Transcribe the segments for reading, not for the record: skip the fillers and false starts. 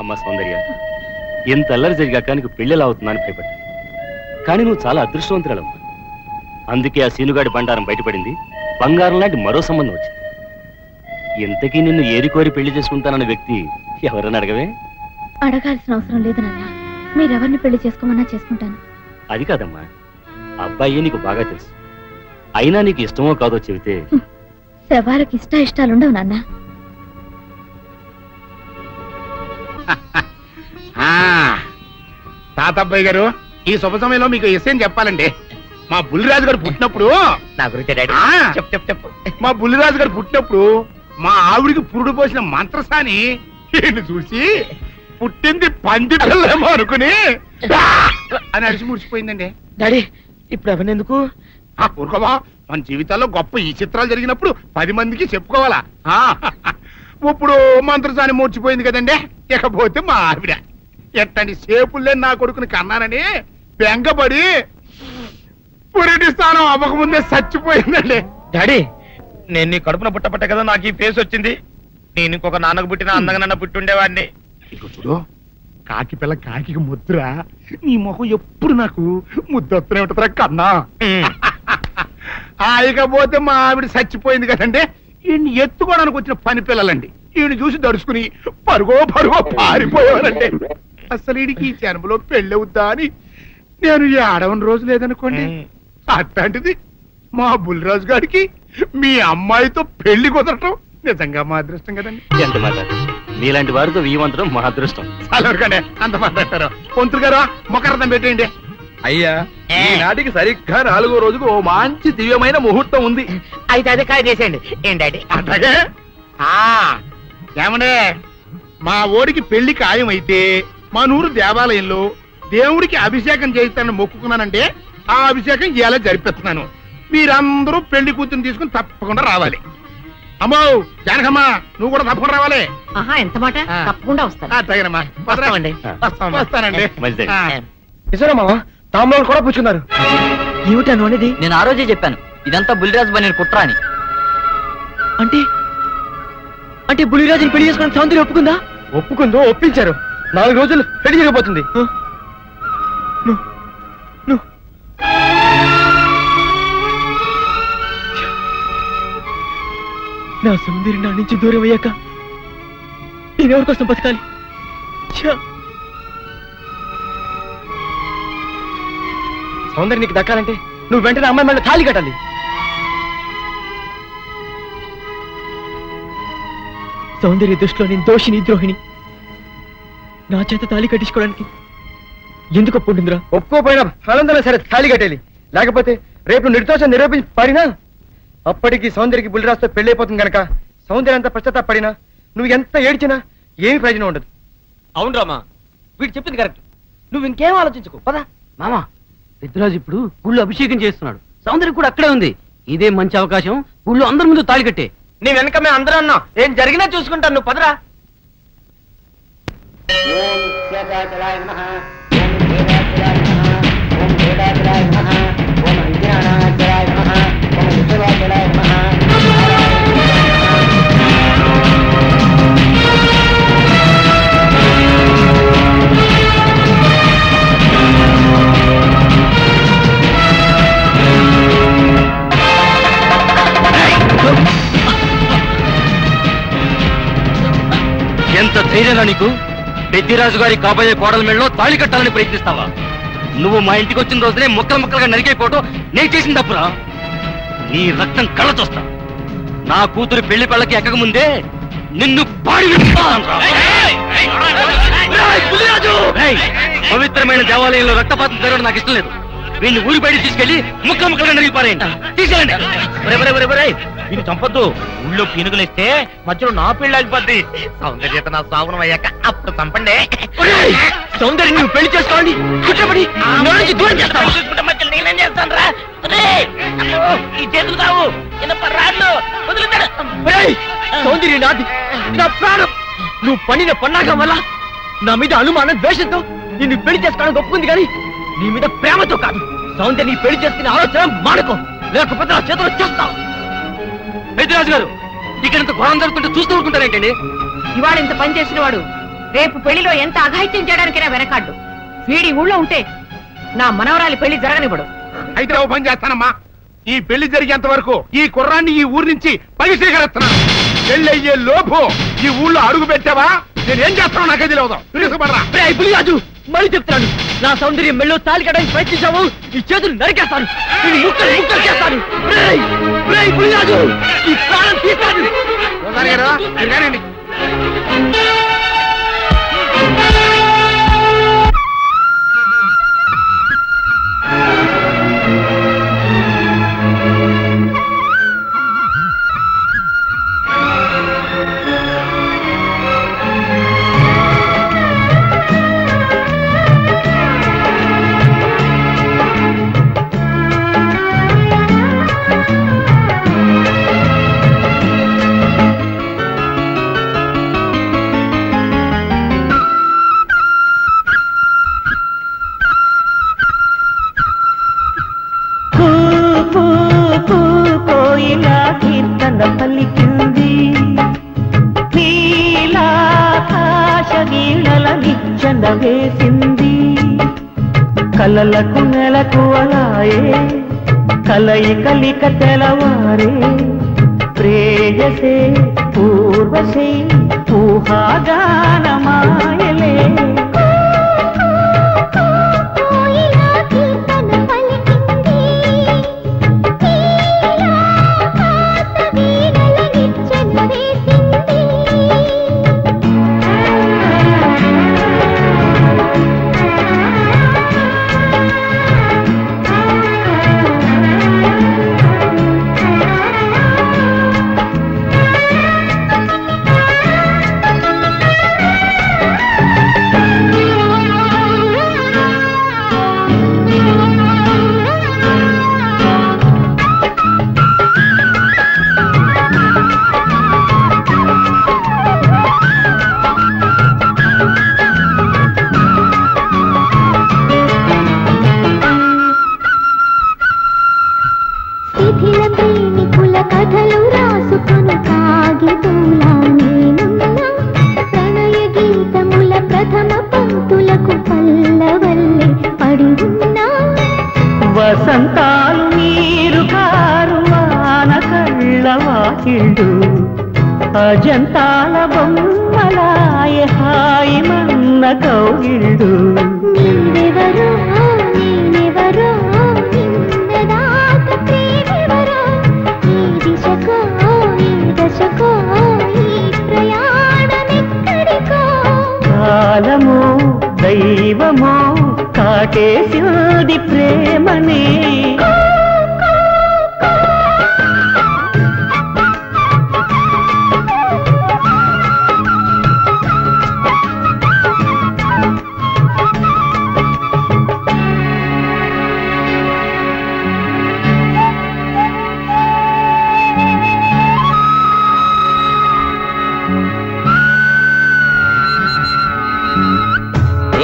అమ్మ సౌందర్య, ఎంత అల్లరి జరిగాక నీకు పెళ్ళిలా అవుతుందని భయపడ్డా. కానీ నువ్వు చాలా అదృష్టవంతురాలమ్మా. అందుకే ఆ సీనుగాడి బండారం బయటపడింది, బంగారం లాంటి మరో సంబంధం వచ్చింది. ఇంతకీ నిన్ను ఏరికోరి పెళ్లి చేసుకుంటానన్న వ్యక్తి ఎవరని అడగవే? అడగాల్సిన అవసరం లేదు నాన్న, మీరెవరిని పెళ్లి చేసుకోమన్నా చేసుకుంటాను. అది కాదమ్మా, అబ్బాయి నీకు బాగా తెలుసు. అయినా నీకు ఇష్టమో కాదో చెబితే. శవాలకి ఇష్టాలుండవు నాన్న. తాతబ్బాయి గారు, ఈ శుభ సమయంలో మీకు విషయం చెప్పాలండి. మా బుల్లిరాజు గారు పుట్టినప్పుడు నా గురించి చెప్పు. మా బుల్లిరాజు గారు పుట్టినప్పుడు మా ఆవిడికి పురుడు పోసిన మంత్రసాని ఈయన చూసి పుట్టింది పంది పిల్లేమో అనుకుని అని అడిచి ముడిచిపోయిందండి. డాడీ ఇప్పుడు అవన్నెందుకు? ఊరుకోవా, మన జీవితాల్లో గొప్ప ఈ చిత్రాలు జరిగినప్పుడు 10 మందికి చెప్పుకోవాలా. ఇప్పుడు మంత్రసాని మూర్చిపోయింది కదండి. ఇకపోతే మా ఆవిడ ఎట్టండి సేపుల్లే నా కొడుకుని కన్నానని బెంగపడి పురిటి స్థానం అవ్వకముందే చచ్చిపోయిందండి. డాడీ, నేను నీ కడుపున పుట్టపట్ట కదా నాకు ఈ ఫేస్ వచ్చింది. నేను ఇంకొక నాన్నకు పుట్టిన అందంగా నన్ను పుట్టుండేవాడిని. ఇక చూడు, కాకి పిల్ల కాకి ముద్దురా, నీ మొహం ఎప్పుడు నాకు ముద్దొత్తనే ఉంటుందిరా కన్నా. ఇకపోతే మా ఆవిడ చచ్చిపోయింది కదండి. ఈయన్ని ఎత్తుకోవడానికి వచ్చిన పని పిల్లలండి. ఈయన చూసి దడుచుకుని పరుగో పారిపోయేవారండి. అసలు ఈడికి ఈ జన్మలో పెళ్ళవుద్దా అని నేను ఈ ఆడవని రోజు లేదనుకోండి. అట్లాంటిది మా బుల్లిరాజు గారికి మీ అమ్మాయితో పెళ్లి కుదరటం నిజంగా మా అదృష్టం కదండి. ఎంత మాట, మీలాంటి వారితో వీయమంతరం మా అదృష్టం. చాలూరుగానే అంత మాట్లాడతారు. పొంతులు గారు మొకరదం పెట్టేయండి. అయ్యా, ఈనాటికి సరిగ్గా 4వ రోజుకు ఓ మంచి దివ్యమైన ముహూర్తం ఉంది. అయితే అదే కాయ చేసేయండి. ఏంటి అట్లాగే ఏమనే, మా ఓడికి పెళ్లి ఖాయమైతే మా నూరు దేవాలయంలో దేవుడికి అభిషేకం చేయిస్తానని మొక్కుకున్నానంటే ఆ అభిషేకం ఇలా జరిపిస్తున్నాను. మీరందరూ పెళ్లి కూతురు తీసుకుని తప్పకుండా రావాలి. అమ్మో జానకమ్మా, నువ్వు కూడా తప్పకుండా రావాలి. ఎంత మాట? తప్పకుండా వస్తాను. తగినమ్మా, వస్తానండి. మామ, తాంబూలాలు కూడా పుచ్చుకున్నారు. ఏమిటాను అనేది? నేను ఆ రోజే చెప్పాను, ఇదంతా బుల్లిరాజు బని కుట్రా అని. అంటే బుల్లిరాజుని పెళ్లి చేసుకుని సౌందర్యం ఒప్పుకుందా? ఒప్పుకుందో, ఒప్పించారు. 4 రోజులు పెళ్లి జరిగిపోతుంది. నా సౌందర్యం నా నుంచి దూరం అయ్యాక నేనెవరి కోసం బతకాలి? సౌందర్యం నీకు దక్కాలంటే నువ్వు వెంటనే అమ్మాయి మళ్ళీ తాళి కట్టాలి. సౌందర్య దృష్టిలో నేను దోషిని, ద్రోహిణి. నా చేత తాళి కట్టించుకోవడానికి ఎందుకు ఒప్పుకుంటుందిరా? ఒప్పుకోపోయినా ఫలందరూ సరే తాళి కట్టేది. లేకపోతే రేపు నిర్దోషం నిరూపించి పడినా అప్పటికి సౌందర్యకి బుల్లిరాజుతో పెళ్ళైపోతుంది కనుక సౌందర్య అంత పశ్చాత్తాపడినా నువ్వు ఎంత ఏడ్చినా ఏమి ప్రయోజనం ఉండదు. అవును రామా, వీడు చెప్పింది కరెక్ట్. నువ్వు ఇంకేం ఆలోచించుకో, పదా. మామా, పెద్దరాజు ఇప్పుడు ఊళ్ళో అభిషేకం చేస్తున్నాడు. సౌందర్యం కూడా అక్కడే ఉంది. ఇదే మంచి అవకాశం, ఊళ్ళో అందరి ముందు తాళి కట్టే. నీ వెనక మేము అందరూ అన్నాం, ఏం జరిగినా చూసుకుంటాను. నువ్వు పదరా. ఎంత ధైర్యంగా నీకు? పెద్దిరాజు గారి కాబోయే కోడల మెళ్ళలో తాళి కట్టాలని ప్రయత్నిస్తావా? నువ్వు మా ఇంటికి వచ్చిన రోజునే ముక్కలు ముక్కలుగా నరికైపోవటం నేను చేసిన తప్పురా. నీ రక్తం కళ్ళ చూస్తా. నా కూతురు పెళ్లి పళ్ళకి ఎక్కక ముందే నిన్ను పవిత్రమైన దేవాలయంలో రక్తపాతం జరగడం నాకు ఇష్టం లేదు. వీడిని ఊరి బయట తీసుకెళ్లి ముక్కలు ముక్కలుగా నరిగిపారేయండి. తీసుకెళ్ళండి. వీళ్ళు చంపొద్దు. ఊళ్ళో పీనుగులేస్తే మధ్యలో నా పెళ్లి ఆగిపోద్ది. సౌందర్యత నా సాగునం అయ్యాక అప్పుడు చంపండి. సౌందర్యం నువ్వు పెళ్లి చేసుకోండి. కూర్చోబడి దూరం చేస్తావు. నేనేం చేస్తాను రా? ఈ చేతులు కావు, సౌందర్య నాది, నా ప్రాణం. నువ్వు పండిన పన్నాగం వల్ల నా మీద అనుమానం, ద్వేషంతో నిన్ను పెళ్లి చేసుకోవడానికి ఒప్పుకుంది, కానీ నీ మీద ప్రేమతో కాదు. సౌందర్య పెళ్లి చేసుకునే ఆలోచన మానుకో, లేకపోతే నా చేతులు చేస్తావు. పెద్దిరాజు గారు, ఇక్కడ ఇంత ఘోరం జరుగుతుంటే చూస్తూ ఊరుకుంటారేంటండి? ఇవాళ ఇంత పని చేసిన వాడు రేపు పెళ్లిలో ఎంత అఘాయిత్యం చేయడానికైనా వెనకాడ్డు. వీడి ఊళ్ళో ఉంటే నా మనవరాలి పెళ్లి జరగనివ్వడు. అయితే ఓ పని చేస్తానమ్మా, ఈ పెళ్లి జరిగేంత వరకు ఈ కుర్రాన్ని ఈ ఊరి నుంచి పరిశీకరిస్తున్నాను. పెళ్ళయ్యే లోపు ఈ ఊళ్ళో అడుగు పెట్టావా నేనేం చేస్తానో నాకే తెలియదు. పిలుసుపడరా. పులిరాజు మళ్ళీ చెప్తున్నాను, నా సౌందర్యం మెళ్ళో తాళి కట్టడానికి ప్రయత్నించావు, ఈ చేతులు నరికేస్తాను, ముక్కలు ముక్కలు చేస్తాను. పులిరాజు ఈ ప్రాణం తీస్తాను. కోయిలా కీర్తన పలికింది, నీలాకాశ వీణల నిచ్చెన వేసింది. కలలకు నెలకు అలాయే కలయికలిక తెలవారే, ప్రేయసే పూర్వశే ఊహాగానమాయలే. వసంతాలు నీరు కారు వాన కళ్ళవాకిళ్ళు, అజంతాల బొమ్మలాయ హాయి మన్న కౌగిళ్ళు. కాలమో దైవమో కాటేసింది ప్రేమనే.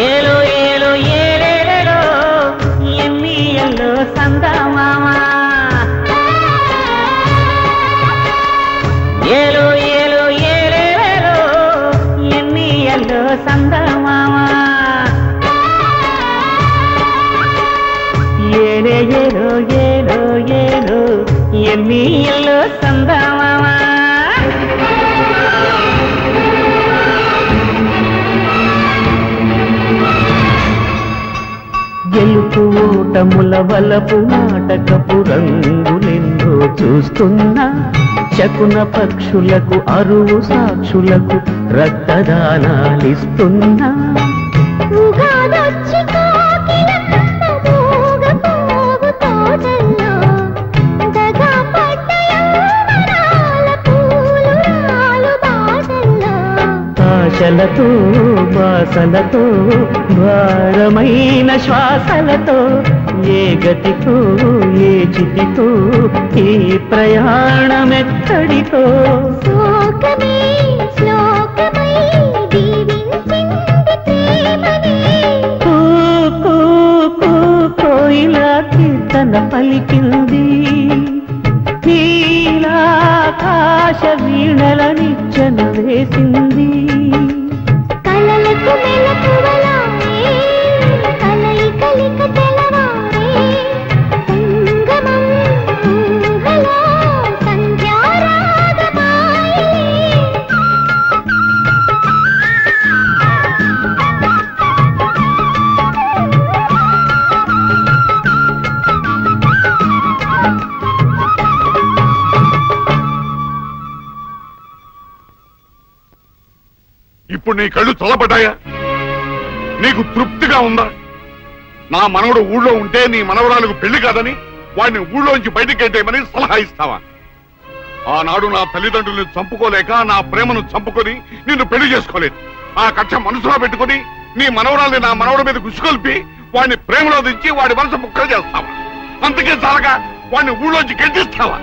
ఏలో ఏలో ఏలేలో ఎన్నియల్లో సందమామ, ఏలో ఏలో ఏలేలో ఎన్నియల్లో సందమామ, ఏలే ఏలో ఏలో ఏలో ఎన్నియల్లో సందమామ. గెలుపు ఓటముల వలపు నాటకపు రంగులెన్నో చూస్తున్నా, శకున పక్షులకు అరువు సాక్షులకు రక్తదానాలిస్తున్నా. ఆశలతో బాసలతో భారమైన శ్వాసలతో, ఏ గతితో ఏ చితితో ఈ ప్రయాణమెక్కడితో. కోయిలా కీర్తన పలికింది, నీలాకాశ వీణల నిచ్చెన వేసింది. కలల ఇప్పుడు నీ కళ్ళు చల్లబడ్డాయా? నీకు తృప్తిగా ఉందా? నా మనవడు ఊళ్ళో ఉంటే నీ మనవరాలకు పెళ్లి కాదని వాడిని ఊళ్ళోంచి బయటికి గెట్టేయమని సలహా ఇస్తావా? ఆనాడు నా తల్లిదండ్రుల్ని చంపుకోలేక నా ప్రేమను చంపుకొని నిన్ను పెళ్లి చేసుకోలేదు. ఆ కక్ష మనసులో పెట్టుకుని నీ మనవరాల్ని నా మనవడి మీద గుసుకొల్పి వాడిని ప్రేమలో దించి వాడి మనసు ముక్కలు చేస్తావా? అంతకే చాలగా వాడిని ఊళ్ళోంచి గెంటిస్తావా?